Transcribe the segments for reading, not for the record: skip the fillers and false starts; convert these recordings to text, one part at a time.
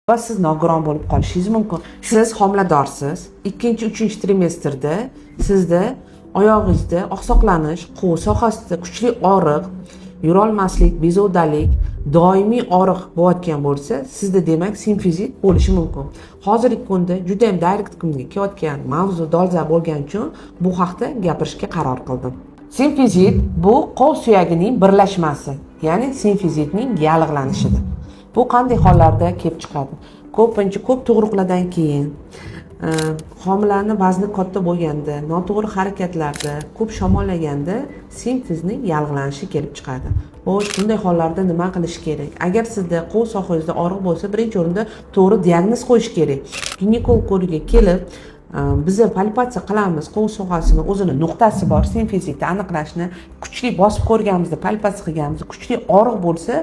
va siz nogiron bo'lib qolishingiz mumkin. Siz homiladorsiz, 2-3 trimestrda sizda oyog'ingizda oqsoqlanish, qo'l sohasida kuchli og'riq, yurolmaslik, bezovtalik, doimiy og'riq bo'layotgan bo'lsa, sizda demak simfizit bo'lishi mumkin. Hozirgi kunda juda ham direkt kimga kelayotgan mavzu dolzarb bo'lgani uchun bu haqda gapirishga qaror qildim. Simfizit bu qo'l suyagining birlashmasi, ya'ni simfizitning yallig'lanishidir. Bu qanday hollarda kelib chiqadi? Ko'p tug'ruqlardan keyin, homilaning vazni katta bo'lganda, noto'g'ri harakatlarda, ko'p shamollaganda simfizning yallig'lanishi kelib chiqadi. Xo'sh, bunday hollarda nima qilish kerak? Agar sizda qo'l sohangizda og'riq bo'lsa, birinchi o'rinda to'g'ri diagnoz qo'yish kerak. Ginekolog ko'rigiga kelib, biz palpatsiya qilamiz, qo'l sohasini o'zini nuqtasi bor, simfizitni aniqlashni kuchli bosib ko'rganimizda, palpatsiya qilganimizda kuchli og'riq bo'lsa,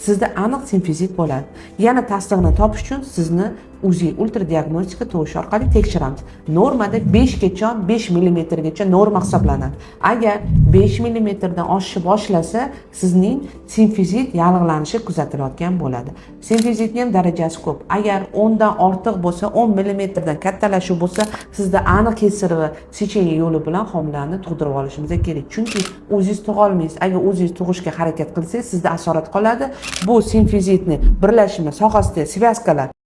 sizda aniq simfizit bo'ladi. Yana tasdig'ini topish uchun sizni UZI ultradiagnostika tovushi orqali tekshiramiz. Normada 5 mm gacha norma hisoblanadi. Agar 5 mm dan oshishni boshlasa, sizning simfizit yallig'lanishi kuzatilayotgan bo'ladi. Simfizitning ham darajasi ko'p. Agar 10 dan ortiq bo'lsa, 10 mm dan kattalashuv bo'lsa, sizda aniq kesir va secheniya yo'li bilan homilani tug'dirib olishimiz kerak. Chunki o'zingiz tug'a olmaysiz. Agar o'zingiz tug'ishga harakat qilsangiz, sizda asorat qoladi. Bu simfizitni birlashma sohasida svязкалар